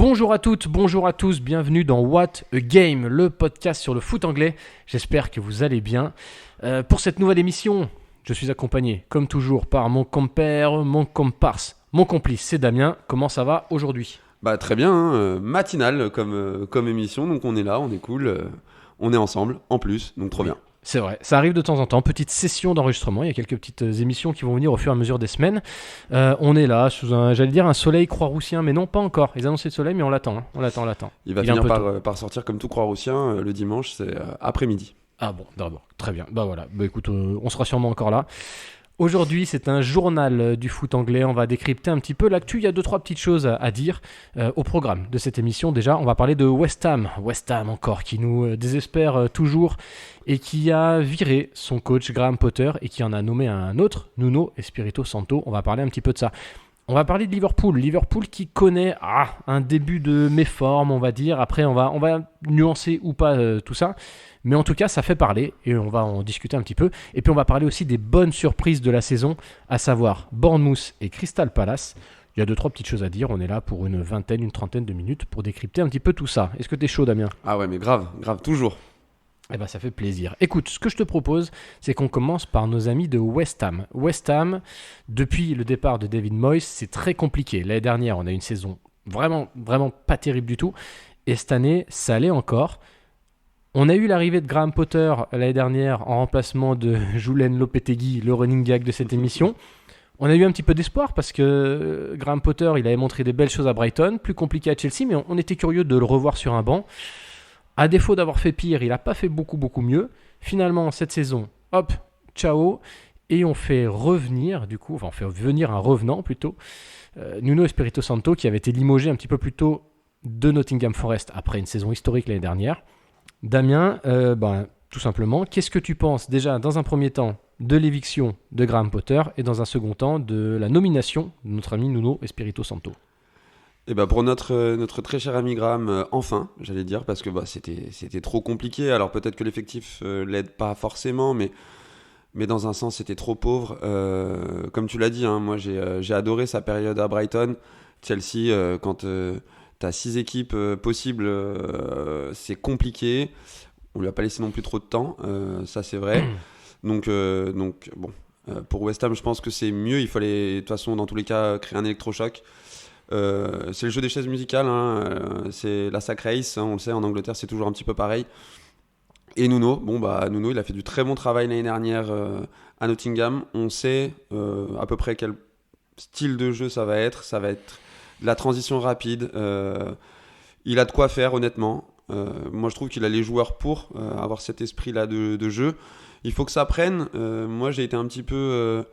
Bonjour à toutes, bonjour à tous, bienvenue dans What a Game, le podcast sur le foot anglais. J'espère que vous allez bien. Pour cette nouvelle émission, je suis accompagné, comme toujours, par mon compère, mon comparse, mon complice, c'est Damien. Comment ça va aujourd'hui ? Très bien, matinale comme émission, donc on est là, on est cool, on est ensemble, en plus, donc trop bien. C'est vrai, ça arrive de temps en temps, petite session d'enregistrement, il y a quelques petites émissions qui vont venir au fur et à mesure des semaines. On est là, sous un soleil croix-roussien, mais non pas encore. Ils annonçaient le soleil, mais on l'attend. Il va finir par sortir comme tout croix-roussien, le dimanche, c'est après-midi. Ah bon, d'accord, très bien. Écoute, on sera sûrement encore là. Aujourd'hui, c'est un journal du foot anglais. On va décrypter un petit peu l'actu. Il y a 2-3 petites choses à dire au programme de cette émission. Déjà, on va parler de West Ham. West Ham encore, qui nous désespère toujours et qui a viré son coach Graham Potter et qui en a nommé un autre, Nuno Espirito Santo. On va parler un petit peu de ça. On va parler de Liverpool. Liverpool qui connaît un début de méforme, on va dire. Après, on va nuancer ou pas tout ça. Mais en tout cas, ça fait parler et on va en discuter un petit peu. Et puis, on va parler aussi des bonnes surprises de la saison, à savoir Bournemouth et Crystal Palace. Il y a 2-3 petites choses à dire. On est là pour une trentaine de minutes pour décrypter un petit peu tout ça. Est-ce que t'es chaud, Damien ? Ah ouais, mais grave, toujours. Eh ben, ça fait plaisir. Écoute, ce que je te propose, c'est qu'on commence par nos amis de West Ham. West Ham, depuis le départ de David Moyes, c'est très compliqué. L'année dernière, on a une saison vraiment pas terrible du tout. Et cette année, ça allait encore. On a eu l'arrivée de Graham Potter l'année dernière en remplacement de Julen Lopetegui, le running gag de cette émission. On a eu un petit peu d'espoir parce que Graham Potter, il avait montré des belles choses à Brighton, plus compliqué à Chelsea, mais on était curieux de le revoir sur un banc. À défaut d'avoir fait pire, il n'a pas fait beaucoup mieux. Finalement, cette saison, hop, ciao. Et on fait venir un revenant plutôt, Nuno Espirito Santo, qui avait été limogé un petit peu plus tôt de Nottingham Forest après une saison historique l'année dernière. Damien, tout simplement, qu'est-ce que tu penses déjà dans un premier temps de l'éviction de Graham Potter et dans un second temps de la nomination de notre ami Nuno Espirito Santo ? Et pour notre très cher ami Graham, enfin, j'allais dire, parce que c'était trop compliqué. Alors peut-être que l'effectif l'aide pas forcément, mais dans un sens, c'était trop pauvre. Comme tu l'as dit, moi j'ai adoré sa période à Brighton. Chelsea, quand t'as 6 équipes possibles, c'est compliqué. On lui a pas laissé non plus trop de temps, ça c'est vrai. Donc bon, pour West Ham, je pense que c'est mieux. Il fallait, de toute façon, dans tous les cas, créer un électrochoc. C'est le jeu des chaises musicales, c'est la sack race, on le sait, en Angleterre c'est toujours un petit peu pareil. Et Nuno, Nuno il a fait du très bon travail l'année dernière à Nottingham. On sait à peu près quel style de jeu ça va être de la transition rapide. Il a de quoi faire, honnêtement. Moi je trouve qu'il a les joueurs pour avoir cet esprit là de jeu. Il faut que ça prenne. Moi j'ai été un petit peu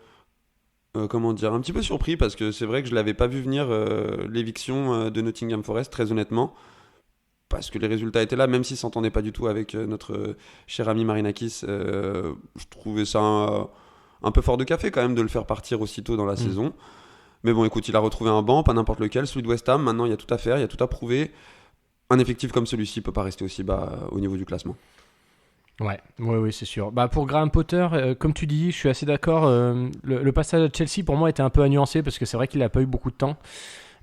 un petit peu surpris parce que c'est vrai que je l'avais pas vu venir l'éviction de Nottingham Forest, très honnêtement, parce que les résultats étaient là, même s'ils s'entendaient pas du tout avec notre cher ami Marinakis. Je trouvais ça un peu fort de café quand même de le faire partir aussitôt dans la saison. Mais bon, écoute, il a retrouvé un banc, pas n'importe lequel, celui de West Ham. Maintenant, il y a tout à faire, il y a tout à prouver. Un effectif comme celui-ci peut pas rester aussi bas au niveau du classement. Oui, c'est sûr. Pour Graham Potter, comme tu dis, je suis assez d'accord. Le passage à Chelsea, pour moi, était un peu à nuancer parce que c'est vrai qu'il n'a pas eu beaucoup de temps.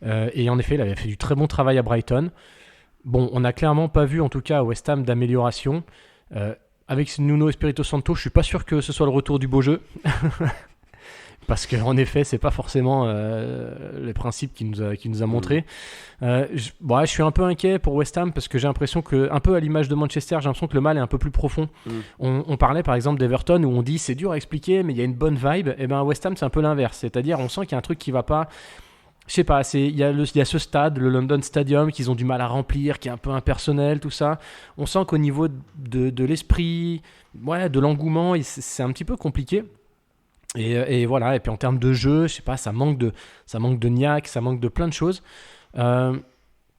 Et en effet, il avait fait du très bon travail à Brighton. Bon, on n'a clairement pas vu, en tout cas, à West Ham, d'amélioration. Avec Nuno Espirito Santo, je suis pas sûr que ce soit le retour du beau jeu. Parce qu'en effet, c'est pas forcément les principes qu'il nous a montré. Je suis un peu inquiet pour West Ham parce que j'ai l'impression que, un peu à l'image de Manchester, j'ai l'impression que le mal est un peu plus profond. On parlait par exemple d'Everton où on dit c'est dur à expliquer, mais il y a une bonne vibe. Et West Ham, c'est un peu l'inverse. C'est-à-dire, on sent qu'il y a un truc qui va pas. Je sais pas, il y a ce stade, le London Stadium, qu'ils ont du mal à remplir, qui est un peu impersonnel, tout ça. On sent qu'au niveau de l'esprit, de l'engouement, c'est un petit peu compliqué. Et voilà, et puis en termes de jeu, je sais pas, ça manque de niaque, ça manque de plein de choses.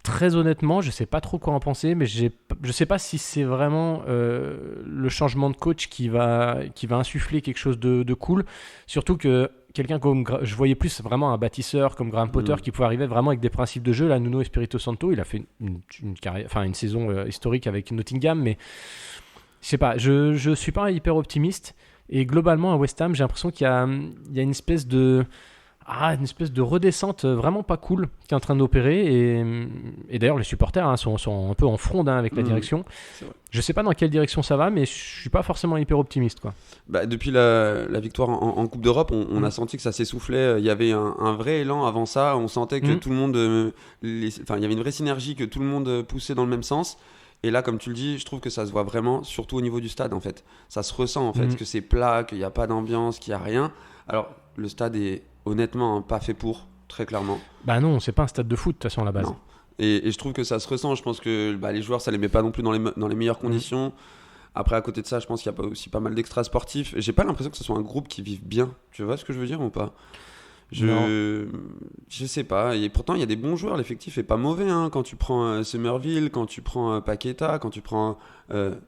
Très honnêtement, je sais pas trop quoi en penser, mais je sais pas si c'est vraiment le changement de coach qui va insuffler quelque chose de cool. Surtout que quelqu'un comme je voyais plus vraiment un bâtisseur comme Graham Potter qui pouvait arriver vraiment avec des principes de jeu. Là, Nuno Espirito Santo, il a fait une carrière, une saison historique avec Nottingham, mais je sais pas, je suis pas hyper optimiste. Et globalement, à West Ham, j'ai l'impression qu'il y a une espèce de une espèce de redescente vraiment pas cool qui est en train d'opérer. Et d'ailleurs, les supporters sont un peu en fronde avec la direction. C'est vrai. Je sais pas dans quelle direction ça va, mais je suis pas forcément hyper optimiste, quoi. Bah, depuis la victoire en Coupe d'Europe, on a senti que ça s'essoufflait. Il y avait un vrai élan avant ça. On sentait que tout le monde. Il y avait une vraie synergie, que tout le monde poussait dans le même sens. Et là, comme tu le dis, je trouve que ça se voit vraiment, surtout au niveau du stade, en fait. Ça se ressent, en fait, que c'est plat, qu'il n'y a pas d'ambiance, qu'il n'y a rien. Alors, le stade est honnêtement pas fait pour, très clairement. Bah non, c'est pas un stade de foot, de toute façon, à la base. Non. Et je trouve que ça se ressent. Je pense que les joueurs, ça les met pas non plus dans les meilleures conditions. Après, à côté de ça, je pense qu'il y a aussi pas mal d'extra sportifs. J'ai pas l'impression que ce soit un groupe qui vive bien. Tu vois ce que je veux dire ou pas? Je sais pas. Et pourtant, il y a des bons joueurs. L'effectif est pas mauvais. Hein. Quand tu prends Somerville, quand tu prends Paqueta, quand tu prends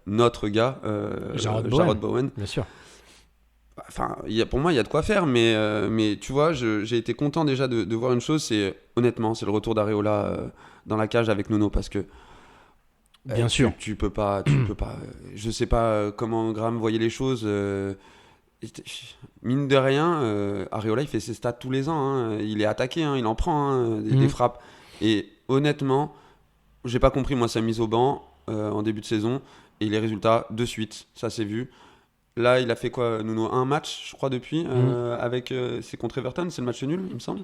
notre gars, Jarrod Bowen. Bien sûr. Enfin, pour moi, il y a de quoi faire. Mais tu vois, j'ai été content déjà de voir une chose. Honnêtement, c'est le retour d'Areola dans la cage avec Nuno. Parce que bien sûr. Tu peux pas. Je sais pas comment Graham voyait les choses. Mine de rien, Areola il fait ses stats tous les ans. Hein. Il est attaqué, hein, il en prend des frappes. Et honnêtement, j'ai pas compris moi sa mise au banc en début de saison et les résultats de suite, ça s'est vu. Là, il a fait quoi, Nuno? Un match, je crois, depuis, c'est contre Everton, c'est le match nul, il me semble.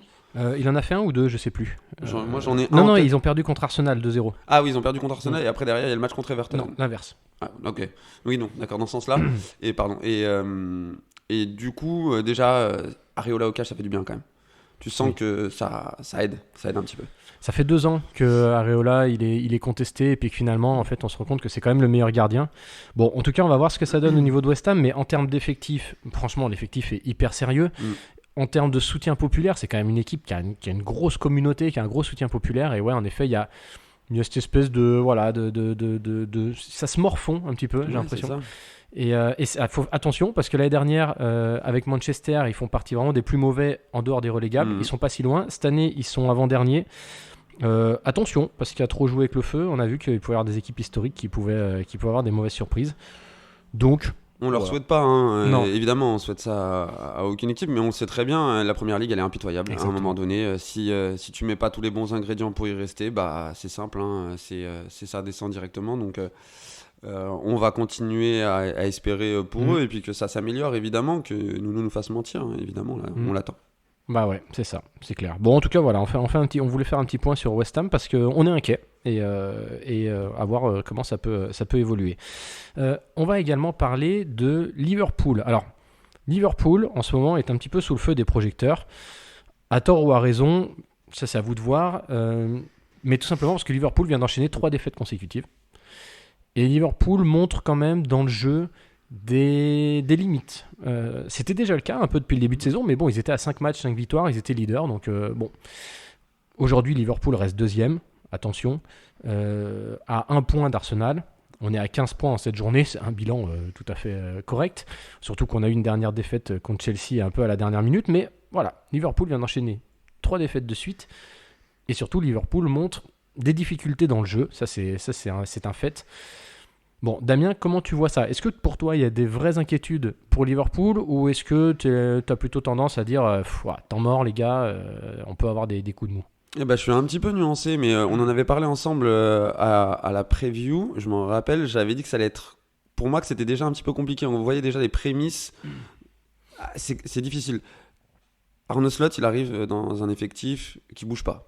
Il en a fait un ou deux, je sais plus. Moi, j'en ai un. Non, ils ont perdu contre Arsenal 2-0. Ah oui, ils ont perdu contre Arsenal et après, derrière, il y a le match contre Everton. Non, l'inverse. Ah, ok. Oui, non, d'accord, dans ce sens-là. Et pardon. Et du coup, déjà, Areola au cash, ça fait du bien quand même. Tu sens que ça aide un petit peu. Ça fait 2 ans que Areola il est contesté et puis que finalement en fait on se rend compte que c'est quand même le meilleur gardien. Bon, en tout cas on va voir ce que ça donne au niveau de West Ham, mais en termes d'effectifs, franchement l'effectif est hyper sérieux. En termes de soutien populaire, c'est quand même une équipe qui a une grosse communauté, qui a un gros soutien populaire. Et ouais, en effet, il y a cette espèce de ça se morfond un petit peu, j'ai l'impression. Et attention, parce que l'année dernière, avec Manchester, ils font partie vraiment des plus mauvais en dehors des relégables. Ils sont pas si loin. Cette année, ils sont avant-derniers. Attention, parce qu'il y a trop joué avec le feu. On a vu qu'il pouvait y avoir des équipes historiques qui pouvaient avoir des mauvaises surprises. Donc, on leur souhaite pas, hein. Évidemment, on souhaite ça à aucune équipe, mais on le sait très bien, la première ligue, elle est impitoyable. Exactement. À un moment donné, si tu mets pas tous les bons ingrédients pour y rester, bah c'est simple, hein, c'est ça descend directement. Donc, on va continuer à espérer pour eux et puis que ça s'améliore, évidemment, que nous fasse mentir, hein, évidemment, là, on l'attend. Bah ouais, c'est ça, c'est clair. Bon, en tout cas, voilà, on voulait faire un petit point sur West Ham parce qu'on est inquiet et à voir comment ça peut évoluer. On va également parler de Liverpool. Alors, Liverpool, en ce moment, est un petit peu sous le feu des projecteurs. À tort ou à raison, ça c'est à vous de voir, mais tout simplement parce que Liverpool vient d'enchaîner 3 défaites consécutives. Et Liverpool montre quand même dans le jeu des limites. C'était déjà le cas un peu depuis le début de saison, mais bon, ils étaient à 5 matchs, 5 victoires, ils étaient leaders, donc bon. Aujourd'hui, Liverpool reste deuxième, attention, à 1 point d'Arsenal. On est à 15 points en cette journée, c'est un bilan tout à fait correct, surtout qu'on a eu une dernière défaite contre Chelsea un peu à la dernière minute, mais voilà, Liverpool vient d'enchaîner 3 défaites de suite, et surtout Liverpool montre des difficultés dans le jeu, ça c'est un fait. Bon, Damien, comment tu vois ça? Est-ce que pour toi, il y a des vraies inquiétudes pour Liverpool ou est-ce que tu as plutôt tendance à dire temps mort, les gars, on peut avoir des coups de mou? Je suis un petit peu nuancé, mais on en avait parlé ensemble à la preview. Je m'en rappelle, j'avais dit que ça allait être... Pour moi, que c'était déjà un petit peu compliqué. On voyait déjà les prémices. C'est difficile. Arne Slot, il arrive dans un effectif qui bouge pas.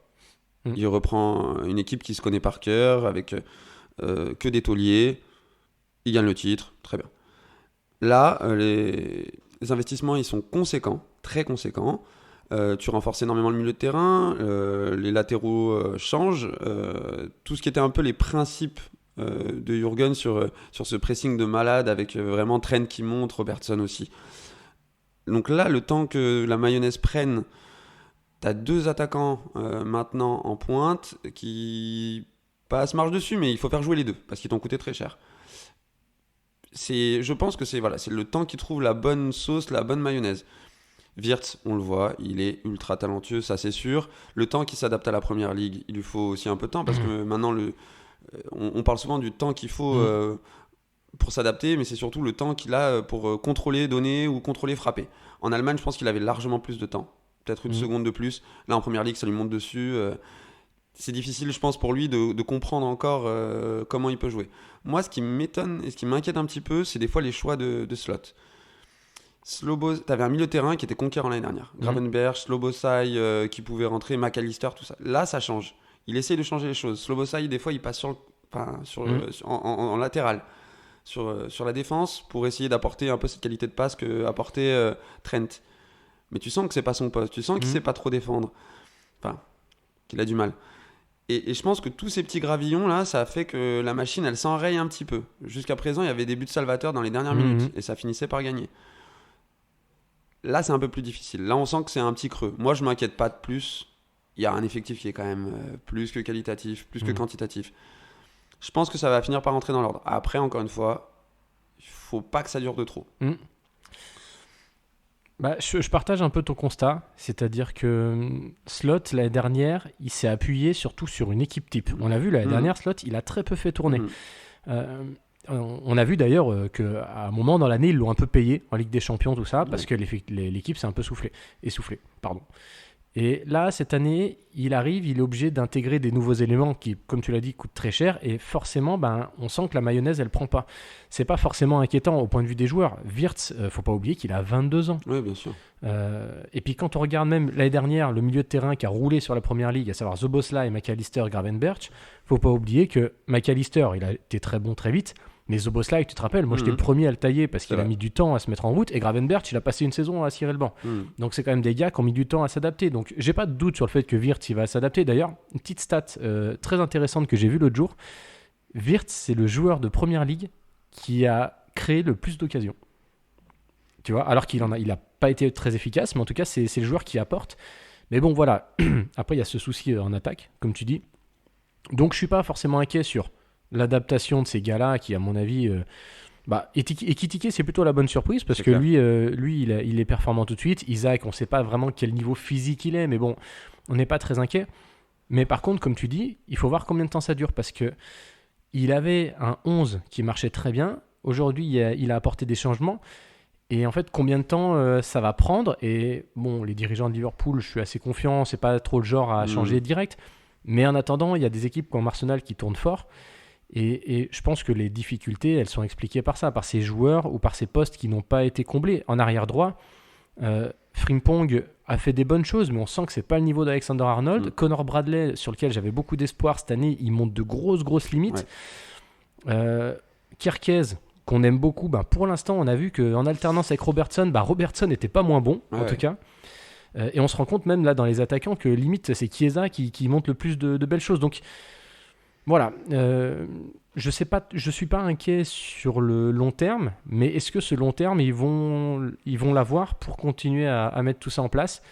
Il reprend une équipe qui se connaît par cœur, avec que des tauliers. Il gagne le titre, très bien. Là, les investissements, ils sont conséquents, très conséquents. Tu renforces énormément le milieu de terrain, les latéraux changent. Tout ce qui était un peu les principes de Jürgen sur ce pressing de malade, avec vraiment Trent qui monte, Robertson aussi. Donc là, le temps que la mayonnaise prenne, tu as 2 attaquants maintenant en pointe qui se marchent dessus, mais il faut faire jouer les deux, parce qu'ils t'ont coûté très cher. Je pense que c'est le temps qui trouve la bonne sauce, la bonne mayonnaise. Wirtz, on le voit, il est ultra talentueux, ça c'est sûr. Le temps qu'il s'adapte à la première ligue, il lui faut aussi un peu de temps, parce que maintenant, on parle souvent du temps qu'il faut pour s'adapter, mais c'est surtout le temps qu'il a pour contrôler, donner ou contrôler, frapper. En Allemagne, je pense qu'il avait largement plus de temps. peut-être une seconde de plus. Là, en première ligue, ça lui monte dessus. C'est difficile, je pense, pour lui de comprendre encore comment il peut jouer. Moi, ce qui m'étonne et ce qui m'inquiète un petit peu, c'est des fois les choix de slot. T'avais un milieu de terrain qui était conquérant l'année dernière. Gravenberch, Slobosai qui pouvait rentrer, McAllister, tout ça. Là, ça change. Il essaye de changer les choses. Slobosai, des fois, il passe en latéral, sur la défense, pour essayer d'apporter un peu cette qualité de passe que apportait Trent. Mais tu sens que c'est pas son poste. Tu sens qu'il sait pas trop défendre. Enfin, qu'il a du mal. Et je pense que tous ces petits gravillons là, ça a fait que la machine, elle s'enraye un petit peu. Jusqu'à présent, il y avait des buts salvateurs dans les dernières minutes et ça finissait par gagner. Là, c'est un peu plus difficile. Là, on sent que c'est un petit creux. Moi, je m'inquiète pas de plus. Il y a un effectif qui est quand même plus que qualitatif, plus que quantitatif. Je pense que ça va finir par rentrer dans l'ordre. Après, encore une fois, il faut pas que ça dure de trop. Bah, je partage un peu ton constat, c'est-à-dire que Slot, l'année dernière, il s'est appuyé surtout sur une équipe type. On l'a vu, l'année dernière, Slot, il a très peu fait tourner. On a vu d'ailleurs qu'à un moment dans l'année, ils l'ont un peu payé en Ligue des Champions, tout ça, parce que l'équipe s'est un peu essoufflée. Et là, cette année, il est obligé d'intégrer des nouveaux éléments qui, comme tu l'as dit, coûtent très cher. Et forcément, on sent que la mayonnaise, elle prend pas. C'est pas forcément inquiétant au point de vue des joueurs. Wirtz, faut pas oublier qu'il a 22 ans. Oui, bien sûr. Et puis quand on regarde même l'année dernière, le milieu de terrain qui a roulé sur la première ligue, à savoir Szoboszlai, McAllister, Gravenberch, faut pas oublier que McAllister, il a été très bon très vite. Mais Szoboszlai, tu te rappelles, moi j'étais le premier à le tailler parce qu'il a mis du temps à se mettre en route, et Gravenberch, il a passé une saison à cirer le banc. Donc c'est quand même des gars qui ont mis du temps à s'adapter. Donc j'ai pas de doute sur le fait que Wirtz il va s'adapter. D'ailleurs, une petite stat très intéressante que j'ai vue l'autre jour, Wirtz, c'est le joueur de première ligue qui a créé le plus d'occasions. Tu vois, alors il a pas été très efficace, mais en tout cas c'est le joueur qui apporte. Mais bon voilà, après il y a ce souci en attaque, comme tu dis. Donc je suis pas forcément inquiet sur l'adaptation de ces gars-là qui, à mon avis, Ekitike, c'est plutôt la bonne surprise parce que lui, il est performant tout de suite. Isaac, on ne sait pas vraiment quel niveau physique il est, mais bon, on n'est pas très inquiet. Mais par contre, comme tu dis, il faut voir combien de temps ça dure parce que il avait un 11 qui marchait très bien. Aujourd'hui, il a apporté des changements. Et en fait, combien de temps ça va prendre? Et bon, les dirigeants de Liverpool, je suis assez confiant, c'est pas trop le genre à changer direct. Mais en attendant, il y a des équipes comme Arsenal qui tournent fort. Et je pense que les difficultés, elles sont expliquées par ça, par ces joueurs ou par ces postes qui n'ont pas été comblés. En arrière droit, Frimpong a fait des bonnes choses, mais on sent que c'est pas le niveau d'Alexander-Arnold. Connor Bradley, sur lequel j'avais beaucoup d'espoir cette année, il monte de grosses limites. Kerkez, qu'on aime beaucoup, pour l'instant, on a vu qu'en alternance avec Robertson, Robertson n'était pas moins bon, en tout cas. Et on se rend compte même là dans les attaquants que limite, c'est Chiesa qui monte le plus de belles choses. Donc, voilà, je suis pas inquiet sur le long terme, mais est-ce que ce long terme, ils vont l'avoir pour continuer à mettre tout ça en place?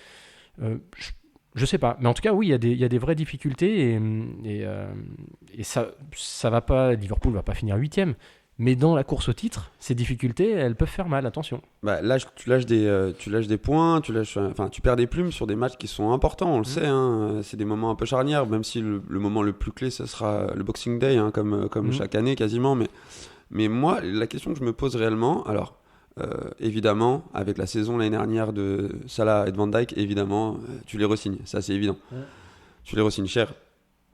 Je sais pas, mais en tout cas, oui, il y a des vraies difficultés et ça va pas, Liverpool va pas finir 8e, mais dans la course au titre, ces difficultés, elles peuvent faire mal, attention. Là, tu lâches des points, tu perds des plumes sur des matchs qui sont importants, on le sait, hein, c'est des moments un peu charnières, même si le moment le plus clé, ce sera le Boxing Day, hein, comme chaque année quasiment, mais moi, la question que je me pose réellement, alors, évidemment, avec la saison l'année dernière de Salah et de Van Dijk, évidemment, tu les re-signes, ça c'est évident. Tu les re-signes cher,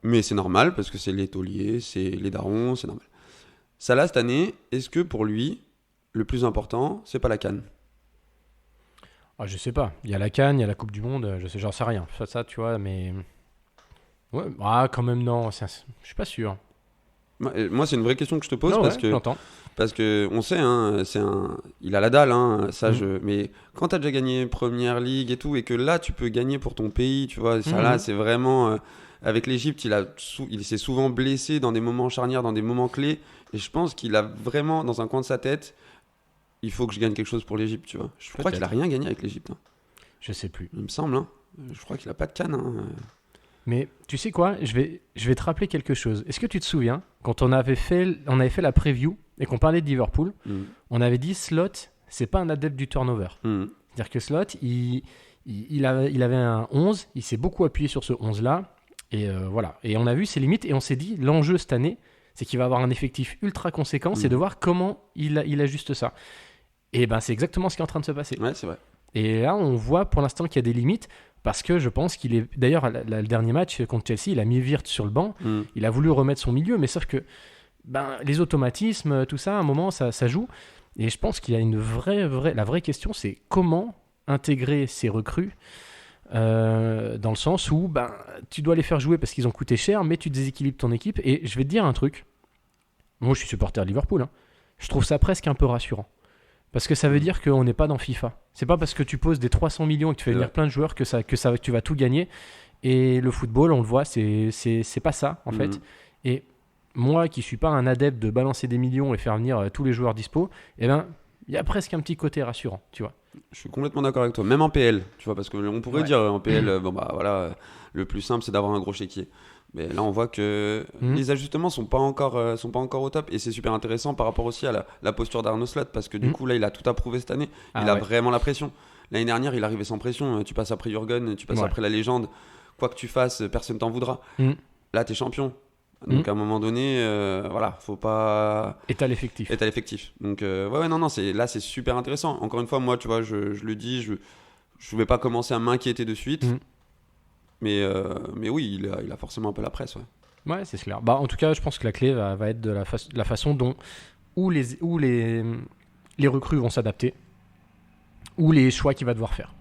mais c'est normal, parce que c'est les tauliers, c'est les darons, c'est normal. Salah, cette année, est-ce que pour lui, le plus important, c'est pas la CAN? Je sais pas. Il y a la CAN, il y a la Coupe du Monde, j'en sais rien. Ça, tu vois, mais... Ouais, quand même, non. Je suis pas sûr. Moi, c'est une vraie question que je te pose j'entends. Parce que on sait, hein, il a la dalle, hein, mais quand t'as déjà gagné Première Ligue et tout, et que là, tu peux gagner pour ton pays, tu vois, Salah, c'est vraiment... avec l'Égypte, il s'est souvent blessé dans des moments charnières, dans des moments clés. Et je pense qu'il a vraiment, dans un coin de sa tête, il faut que je gagne quelque chose pour l'Égypte, tu vois. Je crois qu'il a rien gagné avec l'Égypte. Hein. Je sais plus. Il me semble, hein. Je crois qu'il a pas de CAN. Hein. Mais tu sais quoi, je vais te rappeler quelque chose. Est-ce que tu te souviens, quand on avait fait la preview et qu'on parlait de Liverpool, on avait dit Slot, c'est pas un adepte du turnover. C'est-à-dire que Slot, il avait un 11, il s'est beaucoup appuyé sur ce 11-là. Et voilà. Et on a vu ses limites et on s'est dit, l'enjeu cette année, c'est qu'il va avoir un effectif ultra conséquent, c'est de voir comment il ajuste ça. Et c'est exactement ce qui est en train de se passer. Ouais, c'est vrai. Et là, on voit pour l'instant qu'il y a des limites. Parce que je pense qu'il est... D'ailleurs, le dernier match contre Chelsea, il a mis Wirtz sur le banc. Il a voulu remettre son milieu, mais sauf que les automatismes, tout ça, à un moment, ça joue. Et je pense qu'il y a la vraie question, c'est comment intégrer ces recrues dans le sens où tu dois les faire jouer parce qu'ils ont coûté cher, mais tu déséquilibres ton équipe. Et je vais te dire un truc. Moi, je suis supporter de Liverpool. Hein. Je trouve ça presque un peu rassurant. Parce que ça veut dire qu'on n'est pas dans FIFA. C'est pas parce que tu poses des 300 millions et que tu fais venir plein de joueurs que tu vas tout gagner. Et le football, on le voit, c'est pas ça, en fait. Et moi, qui suis pas un adepte de balancer des millions et faire venir tous les joueurs dispo, il y a presque un petit côté rassurant, tu vois. Je suis complètement d'accord avec toi. Même en PL, tu vois, parce qu'on pourrait dire en PL, le plus simple, c'est d'avoir un gros chéquier. Mais là, on voit que les ajustements sont pas encore au top. Et c'est super intéressant par rapport aussi à la posture d'Arne Slot. Parce que du coup, là, il a tout approuvé cette année. Il a vraiment la pression. L'année dernière, il arrivait sans pression. Tu passes après Jürgen, tu passes après la légende. Quoi que tu fasses, personne t'en voudra. Là, t'es champion. Donc à un moment donné, faut pas... Et t'as l'effectif. Donc non, là, c'est super intéressant. Encore une fois, moi, tu vois, je le dis, je vais pas commencer à m'inquiéter de suite. Mais oui, il a forcément un peu la presse. Ouais, c'est clair. En tout cas, je pense que la clé va être de la façon dont les recrues vont s'adapter, ou les choix qu'il va devoir faire.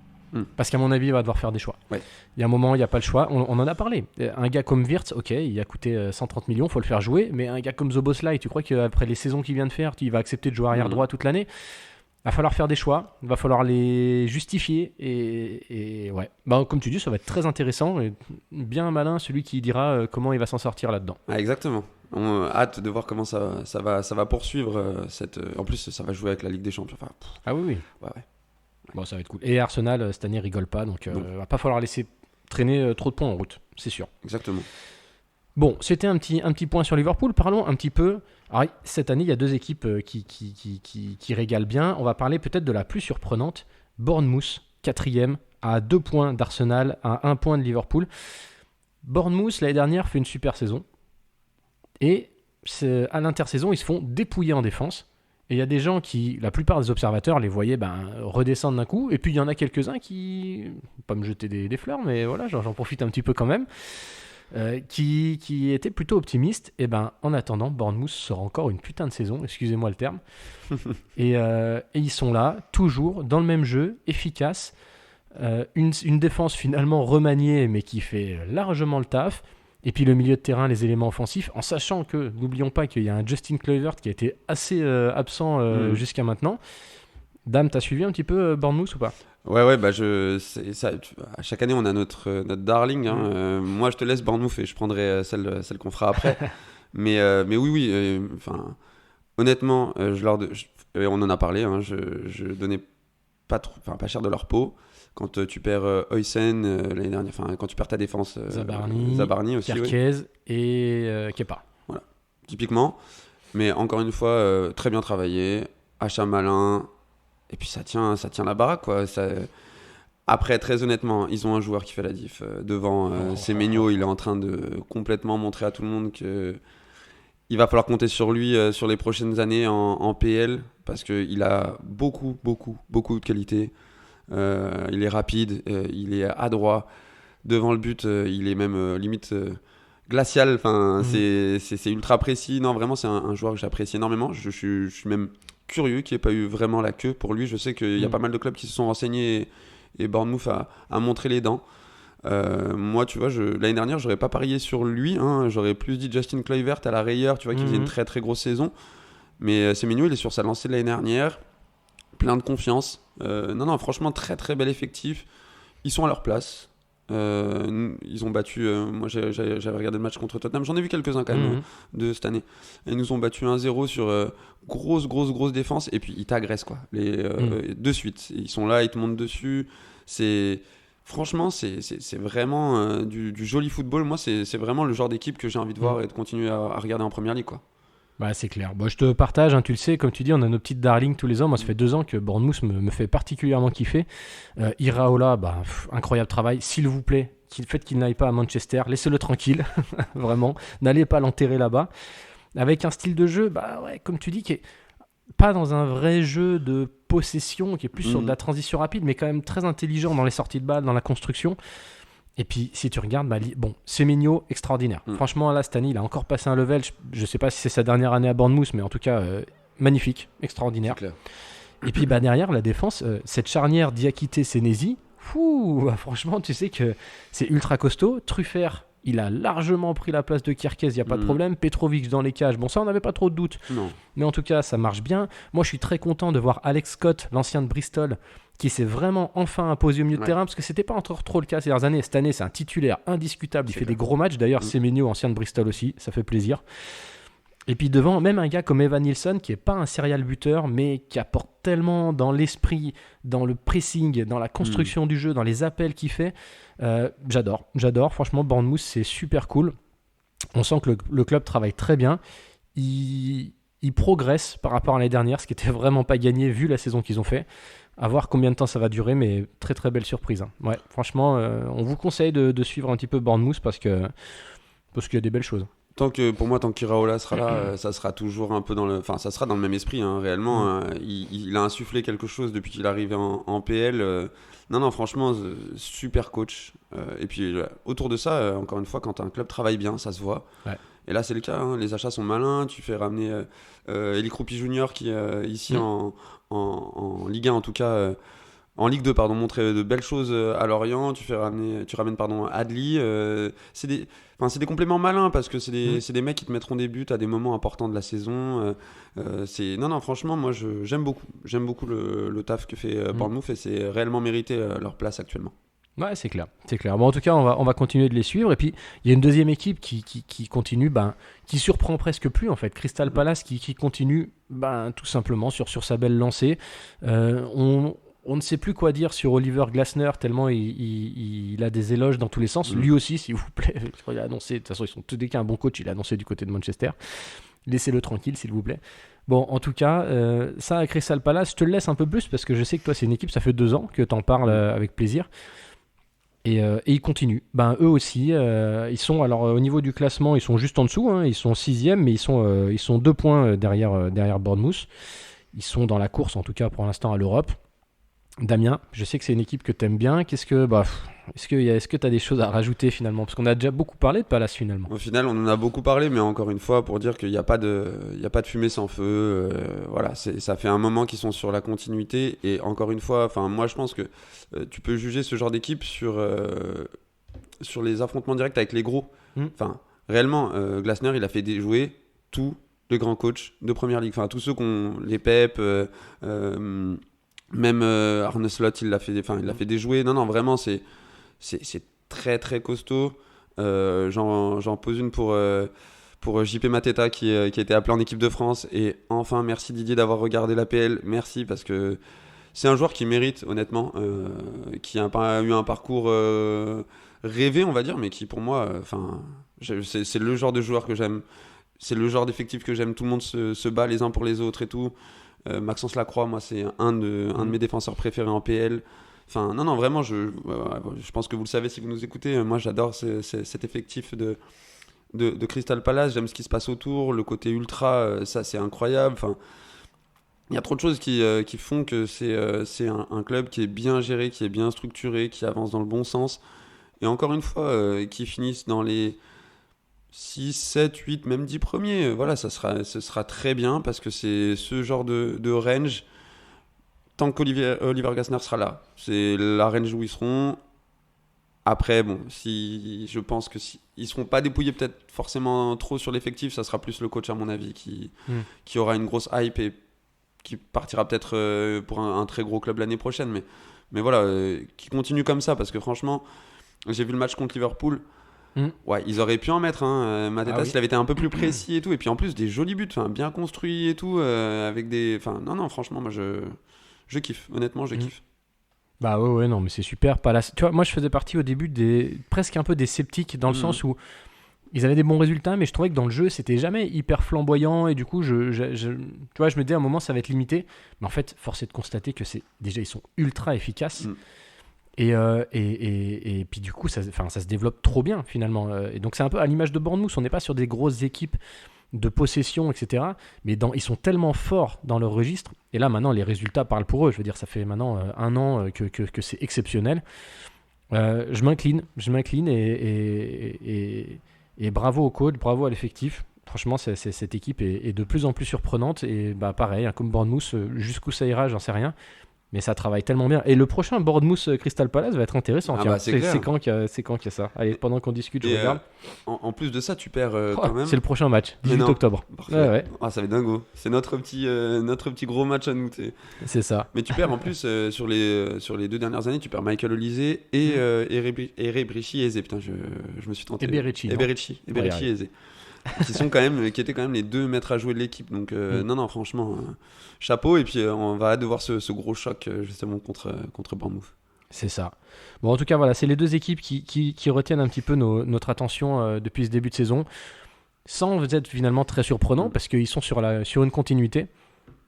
Parce qu'à mon avis, il va devoir faire des choix. Ouais. Il y a un moment, il n'y a pas le choix. On en a parlé. Un gars comme Wirtz, ok, il a coûté 130 millions, il faut le faire jouer. Mais un gars comme Szoboszlai, tu crois qu'après les saisons qu'il vient de faire, il va accepter de jouer arrière droit toute l'année? Il va falloir faire des choix, il va falloir les justifier. Et ouais, comme tu dis, ça va être très intéressant. Et bien malin celui qui dira comment il va s'en sortir là-dedans. Ah, exactement. On a hâte de voir comment ça va poursuivre. En plus, ça va jouer avec la Ligue des Champions. Ah oui. Ouais. Bon, ça va être cool. Et Arsenal, cette année, rigole pas. Donc, va pas falloir laisser traîner trop de points en route, c'est sûr. Exactement. Bon, c'était un petit point sur Liverpool. Parlons un petit peu. Alors, cette année, il y a deux équipes qui régalent bien. On va parler peut-être de la plus surprenante. Bournemouth, 4e, à 2 points d'Arsenal, à 1 point de Liverpool. Bournemouth, l'année dernière, fait une super saison. Et à l'intersaison, ils se font dépouiller en défense. Et il y a des gens la plupart des observateurs les voyaient redescendre d'un coup. Et puis il y en a quelques-uns qui, pas me jeter des fleurs, mais voilà, j'en profite un petit peu quand même, qui étaient plutôt optimistes. Et en attendant, Bournemouth sera encore une putain de saison, excusez-moi le terme. et ils sont là, toujours dans le même jeu, efficace. Une défense finalement remaniée, mais qui fait largement le taf. Et puis le milieu de terrain, les éléments offensifs, en sachant que, n'oublions pas qu'il y a un Justin Kluivert qui a été assez absent jusqu'à maintenant. Dame, t'as suivi un petit peu Bournemouth ou pas? Ouais, à chaque année on a notre darling. Moi je te laisse Bournemouth et je prendrai celle qu'on fera après. mais oui, honnêtement, on en a parlé, je donnais pas cher de leur peau. Quand tu perds Huysen l'année dernière, quand tu perds ta défense, Zabarni aussi, Kerkez et Kepa. Voilà, typiquement. Mais encore une fois, très bien travaillé, achat malin, et puis ça tient la baraque, quoi. Après, très honnêtement, ils ont un joueur qui fait la diff. Devant Semenyo, il est en train de complètement montrer à tout le monde que il va falloir compter sur lui sur les prochaines années en PL, parce qu'il a beaucoup de qualités. Il est rapide, il est adroit devant le but, il est même limite glacial. C'est ultra précis. Non, vraiment, c'est un joueur que j'apprécie énormément. Je suis même curieux qu'il n'y ait pas eu vraiment la queue pour lui. Je sais qu'il y a pas mal de clubs qui se sont renseignés et Bournemouth a montré les dents. Moi, tu vois, l'année dernière, j'aurais pas parié sur lui. J'aurais plus dit Justin Kluivert à la rayure, tu vois, qui faisait une très très grosse saison. Mais Semenyo, il est sur sa lancée de l'année dernière. Plein de confiance. Non, franchement, très très bel effectif. Ils sont à leur place. Ils ont battu. Moi, j'avais regardé le match contre Tottenham. J'en ai vu quelques-uns quand même de cette année. Ils nous ont battu 1-0 sur grosse défense. Et puis ils t'agressent, quoi. De suite. Ils sont là, ils te montent dessus. Franchement, c'est vraiment du joli football. Moi, c'est vraiment le genre d'équipe que j'ai envie de voir et de continuer à regarder en première ligue, quoi. C'est clair. Je te partage, tu le sais, comme tu dis, on a nos petites darlings tous les ans. Moi, ça fait 2 ans que Bournemouth me fait particulièrement kiffer. Iraola, incroyable travail. S'il vous plaît, faites qu'il n'aille pas à Manchester. Laissez-le tranquille, vraiment. N'allez pas l'enterrer là-bas. Avec un style de jeu, comme tu dis, qui est pas dans un vrai jeu de possession qui est plus sur de la Mhm. transition rapide, mais quand même très intelligent dans les sorties de balle, dans la construction. Et puis, si tu regardes, bon, Semenyo, extraordinaire. Mhm. Franchement, là, cette année, il a encore passé un level. Je ne sais pas si c'est sa dernière année à Bournemouth, mais en tout cas, magnifique, C'est extraordinaire. clair. Et puis, derrière, la défense, cette charnière Diakité-Senesi, franchement, tu sais que c'est ultra costaud. Truffert, il a largement pris la place de Kirkez, il n'y a pas de Mhm. problème. Petrovic dans les cages, bon, ça, on n'avait pas trop de doutes. Non. Mais en tout cas, ça marche bien. Moi, je suis très content de voir Alex Scott, l'ancien de Bristol, qui s'est vraiment enfin imposé au milieu de Ouais. terrain, parce que c'était pas encore trop le cas ces dernières années. Cette année, c'est un titulaire indiscutable. Il C'est fait clair. des gros matchs. D'ailleurs, Mm. Semenyo, ancien de Bristol aussi, ça fait plaisir. Et puis devant, même un gars comme Evan Nilsson, qui est pas un serial buteur, mais qui apporte tellement dans l'esprit, dans le pressing, dans la construction du jeu, dans les appels qu'il fait. J'adore. Franchement, Bournemouth, c'est super cool. On sent que le club travaille très bien. Il progresse par rapport à l'année dernière, ce qui était vraiment pas gagné vu la saison qu'ils ont fait. À voir combien de temps ça va durer, mais très très belle surprise. Hein. Ouais, franchement, on vous conseille de suivre un petit peu Bournemouth parce qu'il y a des belles choses. Pour moi, tant qu'Iraola sera là, ça sera toujours un peu ça sera dans le même esprit, hein, réellement. Il a insufflé quelque chose depuis qu'il est arrivé en PL. Non, franchement, super coach. Et puis, autour de ça, encore une fois, quand un club travaille bien, ça se voit. Ouais. Et là, c'est le cas. Hein, les achats sont malins. Tu fais ramener Eli Kroupi Junior qui, ici, en Ligue 1, en tout cas, en Ligue 2, pardon, montrer de belles choses à Lorient. Tu ramènes Adli. C'est des compléments malins parce que c'est des mecs qui te mettront des buts à des moments importants de la saison. Non, franchement, moi, j'aime beaucoup. J'aime beaucoup le taf que fait Bournemouth et c'est réellement mérité leur place actuellement. Ouais, c'est clair. Bon, en tout cas, on va continuer de les suivre. Et puis, il y a une deuxième équipe qui continue, qui surprend presque plus, en fait. Crystal Palace qui continue, tout simplement, sur sa belle lancée. On ne sait plus quoi dire sur Oliver Glasner, tellement il a des éloges dans tous les sens. Lui aussi, s'il vous plaît. Je crois qu'il a annoncé, de toute façon, dès qu'il y a un bon coach, il a annoncé du côté de Manchester. Laissez-le tranquille, s'il vous plaît. Bon, en tout cas, ça, à Crystal Palace, je te le laisse un peu plus, parce que je sais que toi, c'est une équipe, ça fait 2 ans que tu en parles avec plaisir. Et ils continuent. Eux aussi, ils sont, alors au niveau du classement, ils sont juste en dessous. Hein, ils sont 6e, mais ils sont 2 points derrière Bournemouth. Ils sont dans la course, en tout cas pour l'instant, à l'Europe. Damien, je sais que c'est une équipe que tu aimes bien. Est-ce que tu as des choses à rajouter finalement? Parce qu'on a déjà beaucoup parlé de Palace finalement. Au final, on en a beaucoup parlé, mais encore une fois, pour dire qu'il n'y a pas de fumée sans feu. Voilà, ça fait un moment qu'ils sont sur la continuité. Et encore une fois, moi, je pense que tu peux juger ce genre d'équipe sur les affrontements directs avec les gros. Réellement, Glasner, il a fait jouer tous les grands coachs de Première Ligue. Tous ceux qui ont les Pep, même Arne Slot, il l'a fait déjouer. Non, vraiment, c'est très très costaud. J'en pose une pour JP Mateta qui a été appelé en équipe de France. Et enfin, merci Didier d'avoir regardé l'APL. Merci parce que c'est un joueur qui mérite, honnêtement, qui a eu un parcours rêvé, on va dire, mais qui pour moi, c'est le genre de joueur que j'aime. C'est le genre d'effectif que j'aime. Tout le monde se bat les uns pour les autres et tout. Maxence Lacroix, moi, c'est un de mes défenseurs préférés en PL. Non, vraiment, je pense que vous le savez si vous nous écoutez. Moi, j'adore cet effectif de Crystal Palace. J'aime ce qui se passe autour. Le côté ultra, ça, c'est incroyable. Il y a trop de choses qui font que c'est un club qui est bien géré, qui est bien structuré, qui avance dans le bon sens. Et encore une fois, qui finissent dans les 6, 7, 8, même 10 premiers. Voilà, ce sera très bien parce que c'est ce genre de range. Tant qu'Oliver Glasner sera là, c'est la range où ils seront. Après, bon, je pense que ils seront pas dépouillés peut-être forcément trop sur l'effectif, ça sera plus le coach à mon avis qui aura une grosse hype et qui partira peut-être pour un très gros club l'année prochaine. Mais voilà, qui continue comme ça parce que franchement, j'ai vu le match contre Liverpool. Ouais, ils auraient pu en mettre. Mateta, il avait été un peu plus précis et tout. Et puis en plus, des jolis buts, bien construits et tout. Avec des. Non, franchement, moi je kiffe. Honnêtement, je kiffe. Ouais, non, mais c'est super. Tu vois, moi, je faisais partie au début presque un peu des sceptiques dans le sens où ils avaient des bons résultats, mais je trouvais que dans le jeu, c'était jamais hyper flamboyant. Et du coup, tu vois, je me disais à un moment, ça va être limité. Mais en fait, force est de constater que déjà, ils sont ultra efficaces. Et puis du coup, ça se développe trop bien finalement. Et donc c'est un peu à l'image de Bournemouth, on n'est pas sur des grosses équipes de possession, etc. Mais ils sont tellement forts dans leur registre. Et là, maintenant, les résultats parlent pour eux. Je veux dire, ça fait maintenant 1 an que c'est exceptionnel. Je m'incline et bravo au coach, bravo à l'effectif. Franchement, cette équipe est de plus en plus surprenante. Et pareil, comme Bournemouth, jusqu'où ça ira, j'en sais rien. Mais ça travaille tellement bien. Et le prochain Bournemouth Crystal Palace va être intéressant. C'est quand qu'il y a ça? Allez, pendant qu'on discute, je regarde. En plus de ça, tu perds quand même. C'est le prochain match, 18 octobre. Ouais. Ah, ça va être dingo. C'est notre petit gros match à nous. C'est ça. Mais tu perds en plus sur les 2 dernières années, tu perds Michael Olise et Eberechi Eze. Putain, je me suis tenté. Eberechi Eze. qui étaient quand même les 2 maîtres à jouer de l'équipe. Donc non, franchement, chapeau. Et puis on va devoir ce gros choc justement contre Bournemouth. C'est ça. Bon, en tout cas, voilà, c'est les 2 équipes qui retiennent un petit peu notre attention depuis ce début de saison, sans être finalement très surprenant, parce qu'ils sont sur une continuité.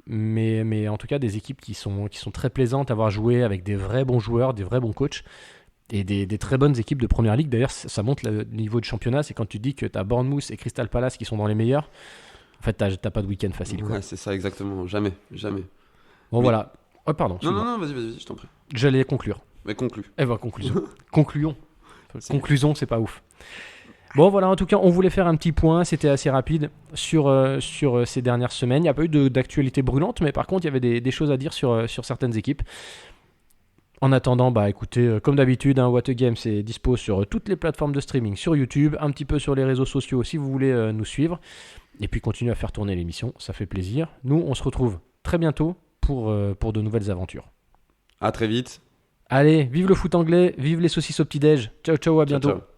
Mais en tout cas, des équipes qui sont très plaisantes à avoir joué, avec des vrais bons joueurs, des vrais bons coachs. Et des très bonnes équipes de première ligue. D'ailleurs, ça montre le niveau de championnat. C'est quand tu dis que tu as Bournemouth et Crystal Palace qui sont dans les meilleurs. En fait, t'as pas de week-end facile. Ouais, c'est ça, exactement. Jamais. Bon, voilà. Oh, pardon. Non, vas-y, je t'en prie. J'allais conclure. Mais conclus. Conclusion. Conclusion, c'est pas ouf. Bon, voilà, en tout cas, on voulait faire un petit point. C'était assez rapide sur ces dernières semaines. Il n'y a pas eu d'actualité brûlante, mais par contre, il y avait des choses à dire sur certaines équipes. En attendant, écoutez, comme d'habitude, What a Game, c'est dispo sur toutes les plateformes de streaming, sur YouTube, un petit peu sur les réseaux sociaux si vous voulez nous suivre. Et puis continuez à faire tourner l'émission, ça fait plaisir. Nous, on se retrouve très bientôt pour de nouvelles aventures. À très vite. Allez, vive le foot anglais, vive les saucisses au petit-déj. Ciao, ciao, à bientôt. Ciao.